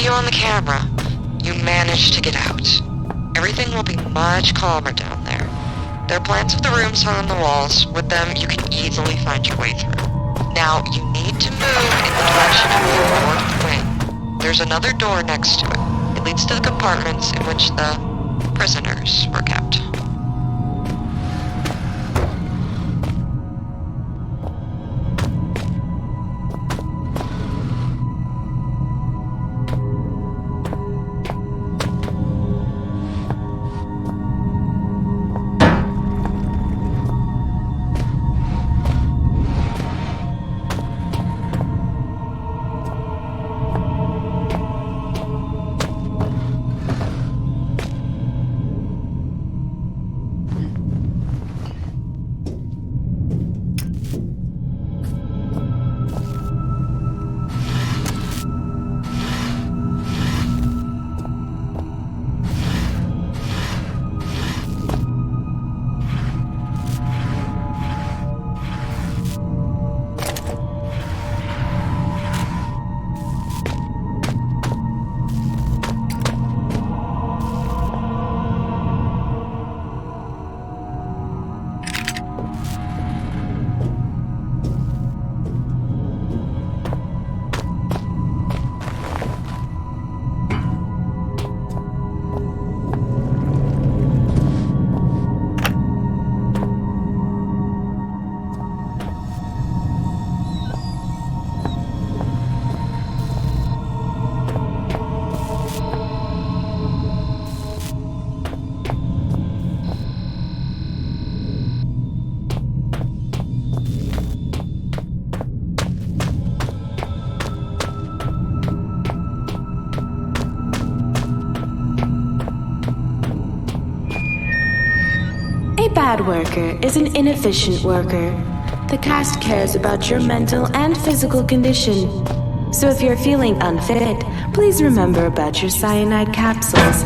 On the camera, you managed to get out. Everything will be much calmer down there. There are plans of the rooms hung on the walls. With them, you can easily find your way through. Now, you need to move in the direction of the north wing. There's another door next to it. It leads to the compartments in which the prisoners were kept. A bad worker is an inefficient worker. The cast cares about your mental and physical condition. So if you're feeling unfit, please remember about your cyanide capsules.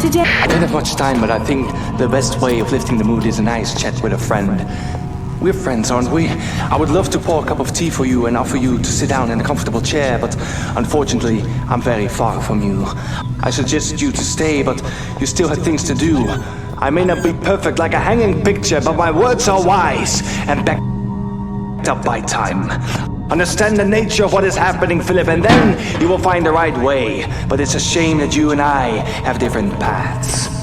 Today I don't have much time, but I think the best way of lifting the mood is a nice chat with a friend. We're friends, aren't we? I would love to pour a cup of tea for you and offer you to sit down in a comfortable chair, but unfortunately, I'm very far from you. I suggested you to stay, but you still had things to do. I may not be perfect like a hanging picture, but my words are wise and backed up by time. Understand the nature of what is happening, Philip, and then you will find the right way. But it's a shame that you and I have different paths.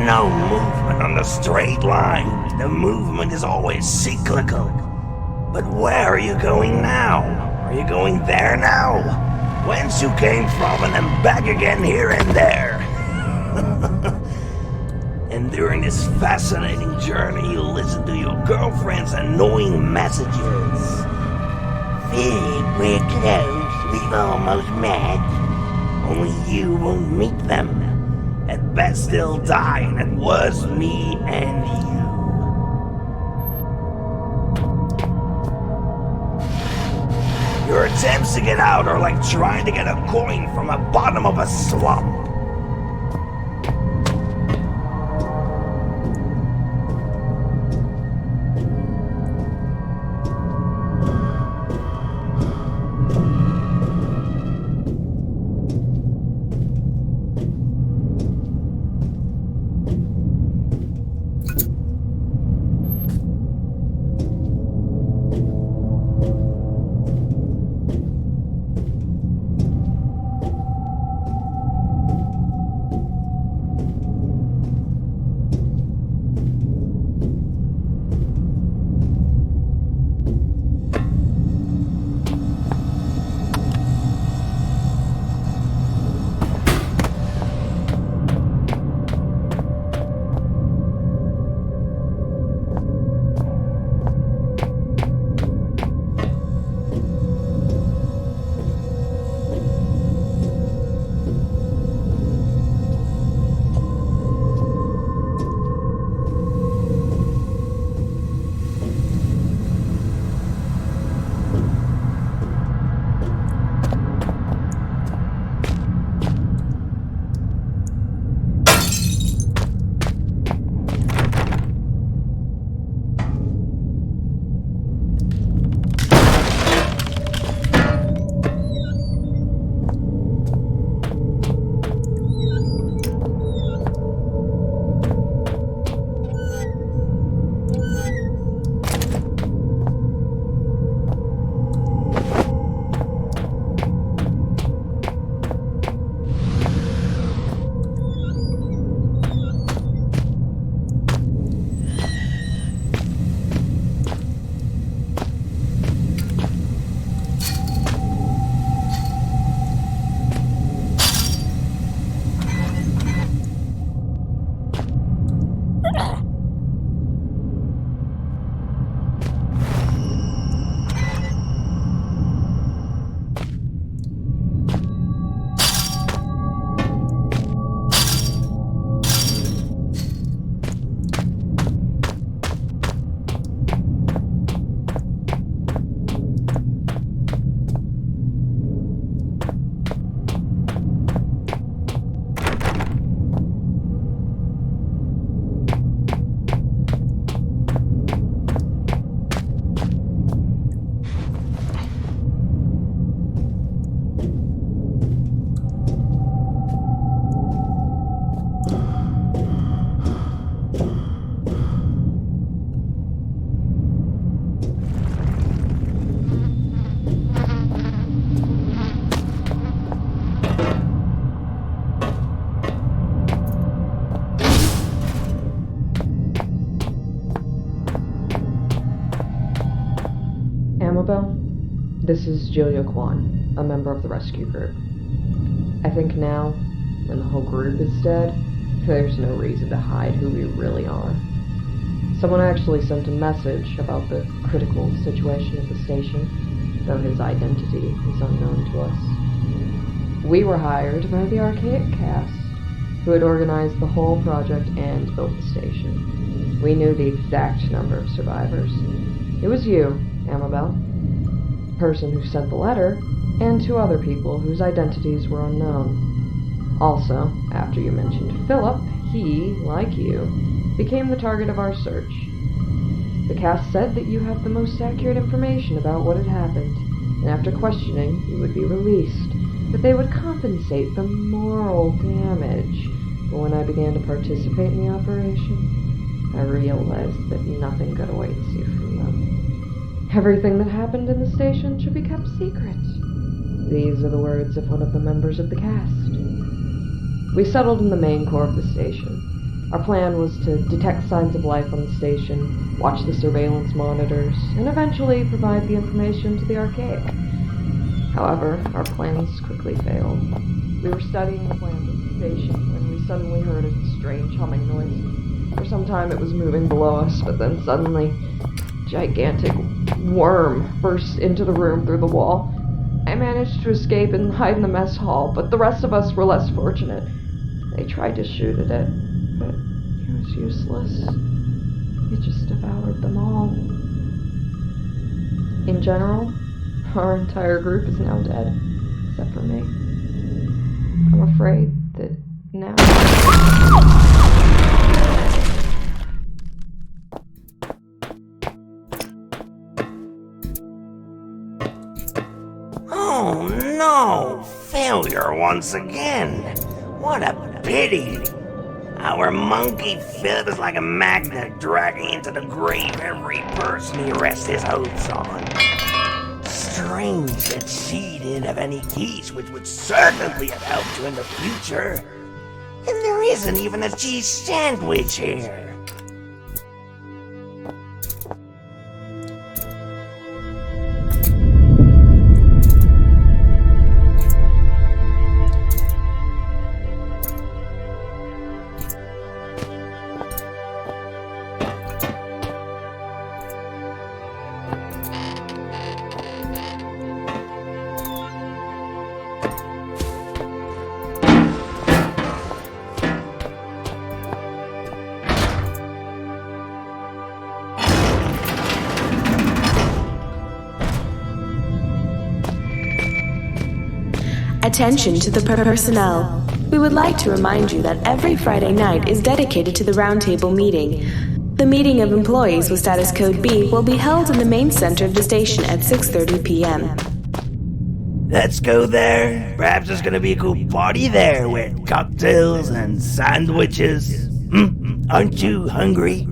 no movement on the straight line. The movement is always cyclical. But where are you going now? Are you going there now? Whence you came from and then back again here and there. And during this fascinating journey, you listen to your girlfriend's annoying messages. Philip, we're close. We've almost met. Only you won't meet them. At best they'll die, and at worst, me and you. Your attempts to get out are like trying to get a coin from the bottom of a swamp. This is Julia Kwan, a member of the rescue group. I think now, when the whole group is dead, there's no reason to hide who we really are. Someone actually sent a message about the critical situation at the station, though his identity is unknown to us. We were hired by the Archaic cast, who had organized the whole project and built the station. We knew the exact number of survivors. It was you, Amabel, the person who sent the letter, and two other people whose identities were unknown. Also, after you mentioned Philip, he, like you, became the target of our search. The cast said that you have the most accurate information about what had happened, and after questioning, you would be released, but they would compensate the moral damage. But when I began to participate in the operation, I realized that nothing good awaits you from them. Everything that happened in the station should be kept secret. These are the words of one of the members of the cast. We settled in the main core of the station. Our plan was to detect signs of life on the station, watch the surveillance monitors, and eventually provide the information to the Archaic. However, our plans quickly failed. We were studying the plans of the station when we suddenly heard a strange humming noise. For some time it was moving below us, but then suddenly, a gigantic worm burst into the room through the wall. I managed to escape and hide in the mess hall, but the rest of us were less fortunate. They tried to shoot at it, but it was useless. It just devoured them all. In general, our entire group is now dead, except for me. I'm afraid that now... Oh no! Failure once again! What a pity! Our monkey Philip is like a magnet dragging into the grave every person he rests his hopes on. Strange that she didn't have any keys, which would certainly have helped you in the future. And there isn't even a cheese sandwich here. Attention to the personnel. We would like to remind you that every Friday night is dedicated to the roundtable meeting. The meeting of employees with status code B will be held in the main center of the station at 6:30 p.m. Let's go there. Perhaps there's gonna be a cool party there with cocktails and sandwiches. Aren't you hungry?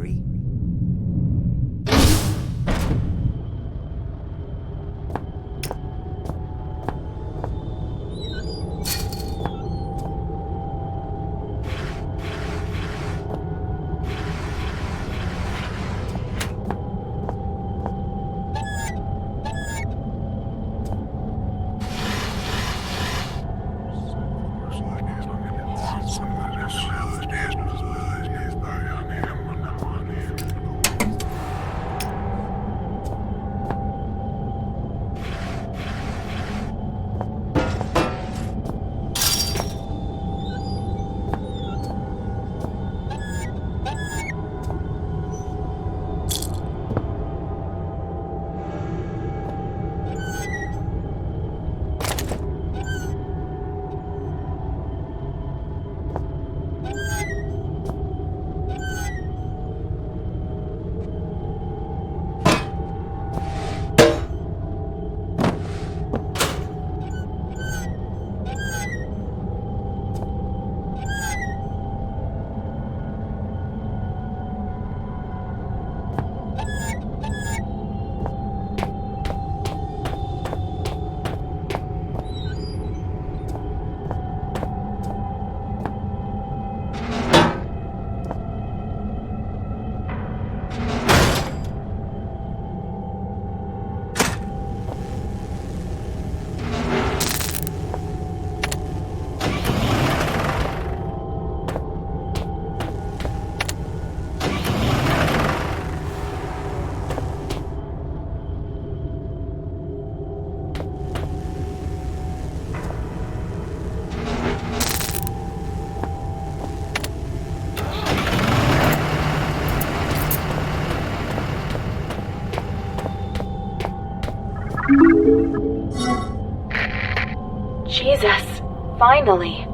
Jesus, finally.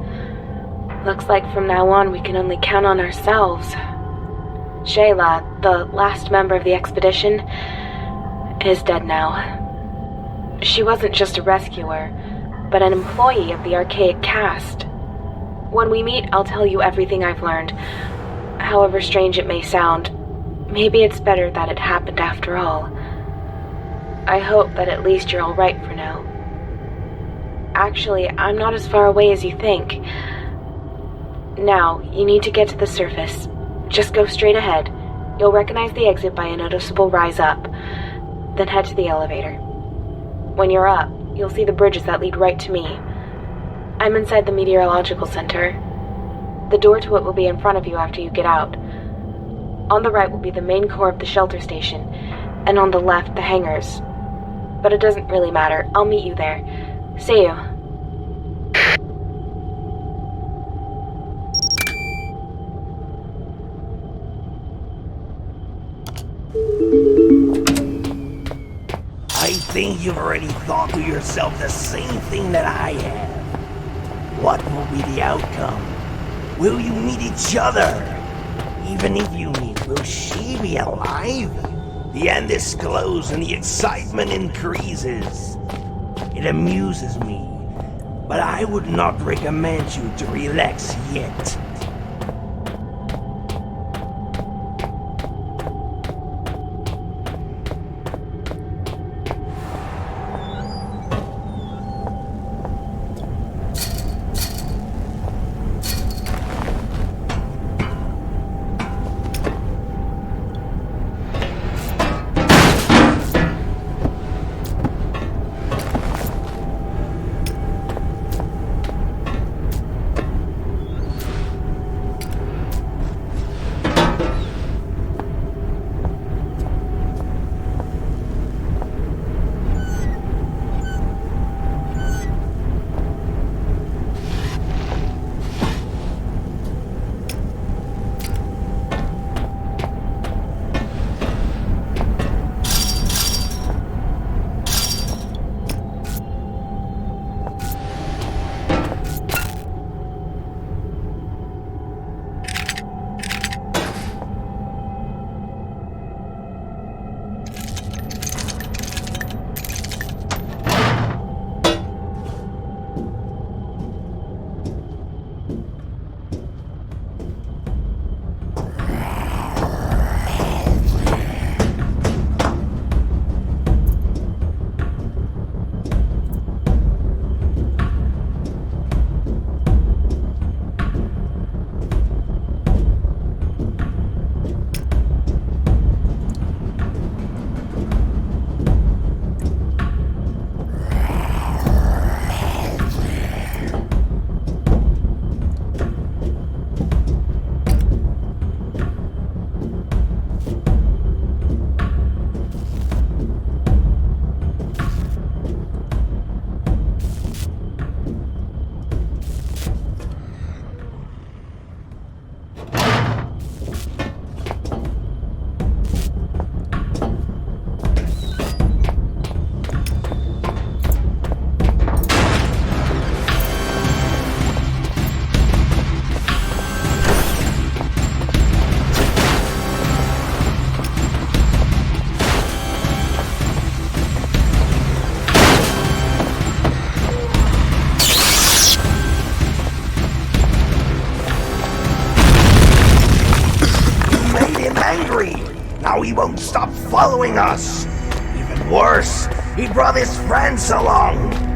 Looks like from now on we can only count on ourselves. Shayla, the last member of the expedition, is dead now. She wasn't just a rescuer, but an employee of the Archaic cast. When we meet, I'll tell you everything I've learned. However strange it may sound, maybe it's better that it happened after all. I hope that at least you're all right for now. Actually, I'm not as far away as you think. Now, you need to get to the surface. Just go straight ahead. You'll recognize the exit by a noticeable rise up. Then head to the elevator. When you're up, you'll see the bridges that lead right to me. I'm inside the meteorological center. The door to it will be in front of you after you get out. On the right will be the main core of the shelter station, and on the left, the hangars. But it doesn't really matter. I'll meet you there. See you. I think you've already thought to yourself the same thing that I have. What will be the outcome? Will you meet each other? Even if you meet, will she be alive? The end is close and the excitement increases. It amuses me, but I would not recommend you to relax yet. Now he won't stop following us. Even worse, he brought his friends along.